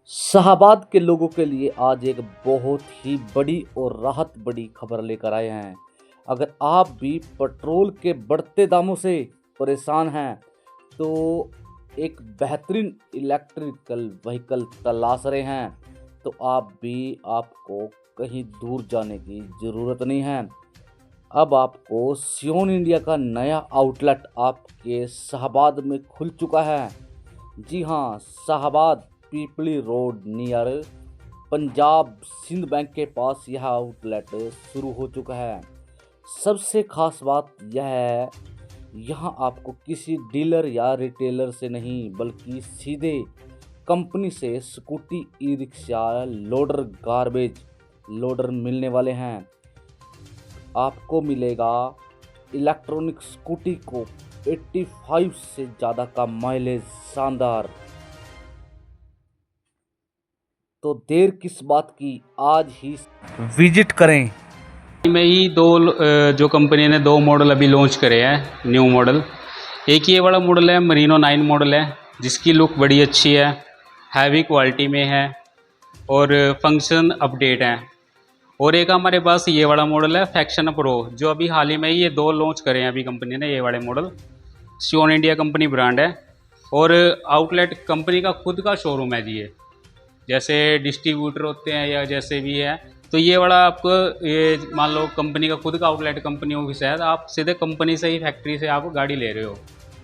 शाहाबाद के लोगों के लिए आज एक बहुत ही बड़ी और राहत बड़ी खबर लेकर आए हैं। अगर आप भी पेट्रोल के बढ़ते दामों से परेशान हैं तो एक बेहतरीन इलेक्ट्रिकल व्हीकल तलाश रहे हैं तो आपको कहीं दूर जाने की ज़रूरत नहीं है। अब आपको सियोन इंडिया का नया आउटलेट आपके शाहाबाद में खुल चुका है। जी हाँ, Shahabad Pipli road near Punjab Sindh bank के पास यह आउटलेट शुरू हो चुका है। सबसे खास बात यह है, यहाँ आपको किसी डीलर या रिटेलर से नहीं बल्कि सीधे कंपनी से scooty, e rickshaw, loader, garbage loader मिलने वाले हैं। आपको मिलेगा इलेक्ट्रॉनिक स्कूटी को 85 से ज़्यादा का माइलेज, शानदार। तो देर किस बात की, आज ही विजिट करें। में ही जो कंपनी ने दो मॉडल अभी लॉन्च करे हैं, न्यू मॉडल। एक ये वाला मॉडल है, मरीनो 9 मॉडल है, जिसकी लुक बड़ी अच्छी है, हैवी क्वालिटी में है और फंक्शन अपडेट है। और एक हमारे पास ये वाला मॉडल है फैक्शन प्रो, जो अभी हाल ही में ये दो लॉन्च करे हैं अभी कंपनी ने। ये वाले मॉडल सियोन इंडिया कंपनी ब्रांड है और आउटलेट कंपनी का खुद का शोरूम है जी। ये जैसे डिस्ट्रीब्यूटर होते हैं या जैसे भी है, तो ये वाला आपको, ये मान लो कंपनी का खुद का आउटलेट कंपनी ऑफिस है, तो आप सीधे कंपनी से ही, फैक्ट्री से आप गाड़ी ले रहे हो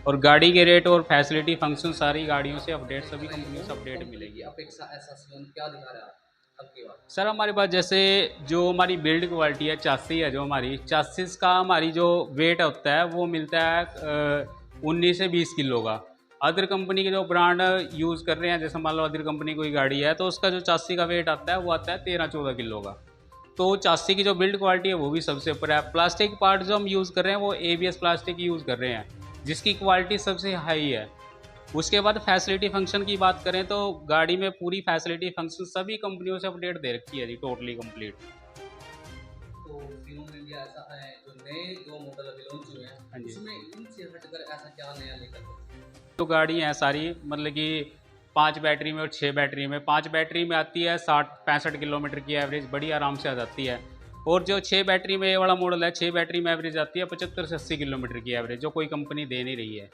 और गाड़ी के रेट और फैसिलिटी फंक्शन सारी गाड़ियों से अपडेट, सभी कंपनियों से अपडेट मिलेगी। आप एक ऐसा सीन क्या दिखा रहे हैं अब की बात? सर हमारे पास जैसे जो हमारी बिल्ड क्वालिटी है, चासी है, जो हमारी चासीस का हमारी जो वेट होता है वो मिलता है 19 से 20 किलो का। अदर कंपनी के जो ब्रांड यूज़ कर रहे हैं, जैसे मान लो अदर कंपनी कोई गाड़ी है तो उसका जो चासी का वेट आता है वो आता है 13-14 किलो का। तो चासी की जो बिल्ड क्वालिटी है वो भी सबसे ऊपर है। प्लास्टिक पार्ट जो हम यूज़ कर रहे हैं वो ABS प्लास्टिक यूज़ कर रहे हैं, जिसकी क्वालिटी सबसे हाई है। उसके बाद फैसिलिटी फंक्शन की बात करें तो गाड़ी में पूरी फैसिलिटी फंक्शन सभी कंपनियों से अपडेट दे रखी है जी, टोटली कंप्लीट। तो सियोन इंडिया ऐसा है जो नए दो मॉडल अभी लॉन्च हुए हैं, हाँ जी। इसमें इनसे हटकर ऐसा क्या नया लेकर? तो गाड़ी हैं सारी, मतलब कि 5 बैटरी में और 6 बैटरी में। 5 बैटरी में आती है 60-65 किलोमीटर की एवरेज, बड़ी आराम से आ जाती है। और जो 6 बैटरी में ये वाला मॉडल है, 6 बैटरी में एवरेज आती है 75 से 80 किलोमीटर की एवरेज, जो कोई कंपनी दे नहीं रही है।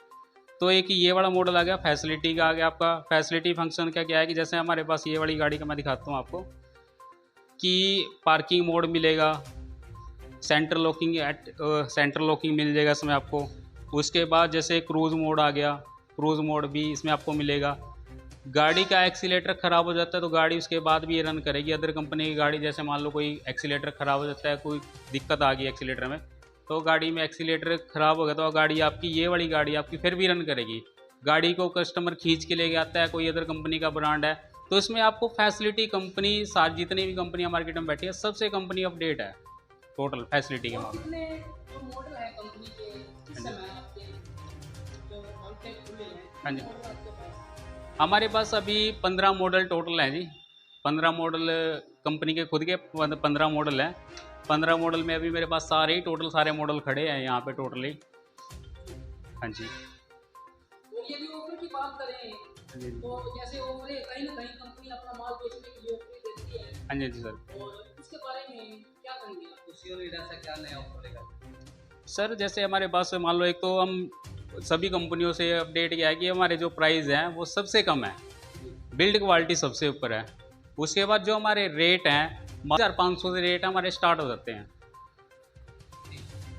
तो एक ये वाला मॉडल आ गया, फैसिलिटी का आ गया आपका। फैसिलिटी फंक्शन का क्या है कि जैसे हमारे पास ये वाली गाड़ी का मैं दिखाता हूँ आपको, कि पार्किंग मोड मिलेगा, सेंटर लॉकिंग मिल जाएगा इसमें आपको। उसके बाद जैसे क्रूज़ मोड आ गया, क्रूज़ मोड भी इसमें आपको मिलेगा। गाड़ी का एक्सीलेटर ख़राब हो जाता है तो गाड़ी उसके बाद भी ये रन करेगी। अदर कंपनी की गाड़ी, जैसे मान लो कोई एक्सीलेटर ख़राब हो जाता है, कोई दिक्कत आ गई एक्सीलेटर में, तो गाड़ी में एक्सीलेटर ख़राब हो गया तो गाड़ी आपकी, ये वाली गाड़ी आपकी फिर भी रन करेगी। गाड़ी को कस्टमर खींच के लेके आता है, कोई अदर कंपनी का ब्रांड है, तो इसमें आपको फैसिलिटी कंपनी, सारी जितनी भी कंपनियाँ मार्केट में बैठी है, सबसे कंपनी अपडेट है टोटल फैसिलिटी के मामले में। कितने जो मॉडल है कंपनी के इस समय आपके जो आउटलेट खुले हैं? हाँ जी, मॉडल आपके पास? हमारे पास अभी 15 मॉडल टोटल हैं जी। 15 मॉडल कंपनी के खुद के 15 मॉडल हैं। 15 मॉडल में अभी मेरे पास सारे ही टोटल सारे मॉडल खड़े हैं यहाँ पे टोटली। हाँ जी। तो यदि ऑफर की बात करें तो जैसे ऑफर है, कहीं ना कहीं कंपनी अपना माल बेचने के लिए ऑफर देती है, हाँ जी सर। और इसके बारे में क्या कहेंगे आप? तो सियोन इंडिया से क्या नया ऑफर लेकर? सर जैसे हमारे पास मान लो, एक तो हम सभी कंपनियों से अपडेट किया है कि हमारे जो प्राइस हैं वो सबसे कम है, बिल्ड क्वालिटी सबसे ऊपर है। उसके बाद जो हमारे रेट हैं, 1500 से रेट हमारे स्टार्ट हो जाते हैं।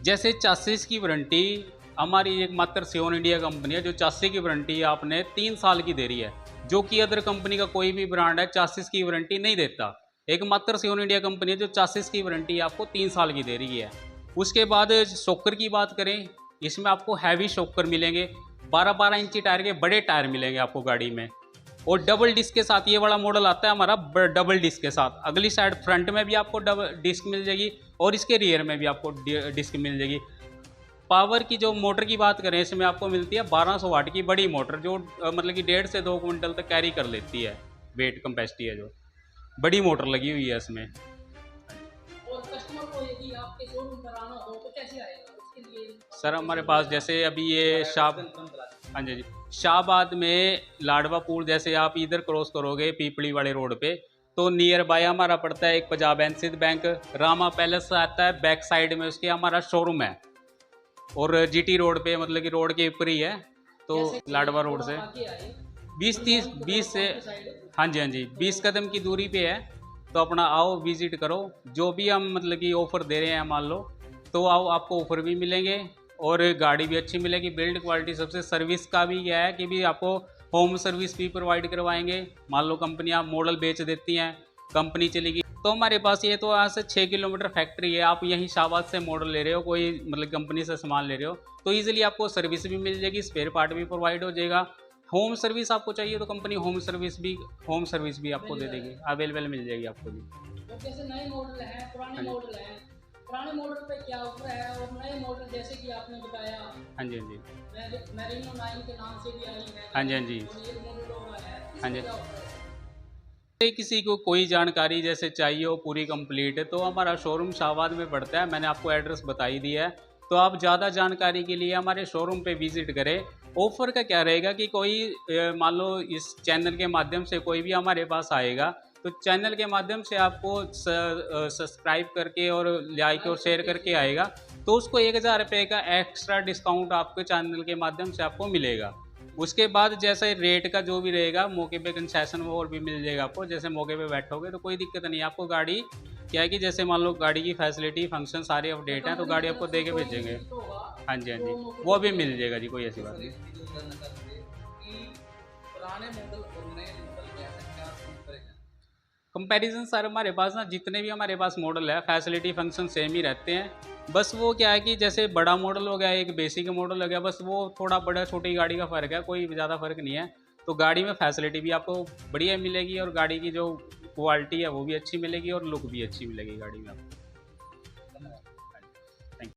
जैसे चासीस की वारंटी हमारी एकमात्र सियोन इंडिया कंपनी है जो चासी की वारंटी आपने 3 साल की दे रही है, जो कि अदर कंपनी का कोई भी ब्रांड है चासीस की वारंटी नहीं देता। एकमात्र सियोन इंडिया कंपनी है जो चासीस की वारंटी आपको 3 साल की दे रही है। उसके बाद शॉकर की बात करें, इसमें आपको हैवी शॉकर मिलेंगे, 12-12 इंची टायर के बड़े टायर मिलेंगे आपको गाड़ी में। और डबल डिस्क के साथ ये वाला मॉडल आता है हमारा, डबल डिस्क के साथ। अगली साइड फ्रंट में भी आपको डबल डिस्क मिल जाएगी और इसके रियर में भी आपको डिस्क मिल जाएगी। पावर की जो मोटर की बात करें, इसमें आपको मिलती है 1200 वाट की बड़ी मोटर, जो मतलब कि 1.5 से 2 क्विंटल तक कैरी कर लेती है, वेट कैपेसिटी है, जो बड़ी मोटर लगी हुई है इसमें। और कस्टमर को यदि आपके शोरूम पर आना हो तो कैसे आएगा उसके लिए? सर हमारे पास जैसे अभी ये शॉप, हाँ जी, हाँ जी। शाहबाद में लाडवा पुल जैसे आप इधर क्रॉस करोगे पीपली वाले रोड पे, तो नियर बाय हमारा पड़ता है एक Punjab and Sindh bank, Rama palace आता है, बैक साइड में उसके हमारा शोरूम है। और जीटी रोड पे मतलब कि रोड के ऊपर ही है, तो जैसे कि लाडवा रोड थोड़ा से आगे आए 20-30 तो 20 से, कौन सी साइड है? हाँ जी, हाँ जी, 20 कदम की दूरी पे है। तो अपना आओ विजिट करो, जो भी हम मतलब कि ऑफ़र दे रहे हैं मान लो, तो आओ आपको ऑफ़र भी मिलेंगे और गाड़ी भी अच्छी मिलेगी, बिल्ड क्वालिटी सबसे। सर्विस का भी यह है कि भी आपको होम सर्विस भी प्रोवाइड करवाएंगे। मान लो कंपनी आप मॉडल बेच देती हैं, कंपनी चलेगी, तो हमारे पास ये तो यहाँ से 6 किलोमीटर फैक्ट्री है। आप यहीं शाहबाद से मॉडल ले रहे हो, कोई मतलब कंपनी से सामान ले रहे हो, तो ईजिली आपको सर्विस भी मिल जाएगी, स्पेयर पार्ट भी प्रोवाइड हो जाएगा। होम सर्विस आपको चाहिए तो कंपनी होम सर्विस भी आपको दे देगी, अवेलेबल मिल जाएगी आपको भी। तो जैसे नए मॉडल हैं, पुराने हाँ जी, मॉडल हैं, पुराने मॉडल पे क्या ऑफर है और नए मॉडल जैसे कि आपने बताया हाँ जी, हाँ जी, मैरिनो 9 के नाम से भी आई है हाँ जी, हाँ जी, और एक मॉडल और आया है, हाँ इसमें जी। क्या ऑफर है? किसी को कोई जानकारी जैसे चाहिए हो पूरी कंप्लीट, तो हमारा शोरूम शाहबाद में पड़ता है, मैंने आपको एड्रेस बता ही दिया है। तो आप ज़्यादा जानकारी के लिए हमारे शोरूम पे विजिट करें। ऑफ़र का क्या रहेगा कि कोई मान लो इस चैनल के माध्यम से कोई भी हमारे पास आएगा, तो चैनल के माध्यम से आपको सब्सक्राइब करके और लाइक और शेयर करके आएगा, तो उसको 1000 रुपये का एक्स्ट्रा डिस्काउंट आपके चैनल के माध्यम से आपको मिलेगा। उसके बाद जैसे रेट का जो भी रहेगा, मौके पे कंसेशन वो और भी मिल जाएगा आपको। जैसे मौके पे बैठोगे तो कोई दिक्कत नहीं है आपको। गाड़ी क्या है कि जैसे मान लो गाड़ी की फैसिलिटी फंक्शन सारे अपडेट हैं, तो गाड़ी आपको दे के भेजेंगे। तो होगा हाँ जी, हाँ जी, तो मौके वो पे भी मिल जाएगा जी, कोई ऐसी बात नहीं। कि पुराने मॉडल और नए मॉडल में ऐसा क्या अंतर है? कंपैरिजन सर हमारे पास ना जितने भी हमारे पास मॉडल है, फैसिलिटी फंक्शन सेम ही रहते हैं। बस वो क्या है कि जैसे बड़ा मॉडल हो गया, एक बेसिक मॉडल हो गया, बस वो थोड़ा बड़ा छोटी गाड़ी का फ़र्क है, कोई ज़्यादा फ़र्क नहीं है। तो गाड़ी में फैसिलिटी भी आपको बढ़िया मिलेगी और गाड़ी की जो क्वालिटी है वो भी अच्छी मिलेगी और लुक भी अच्छी मिलेगी गाड़ी में आपको।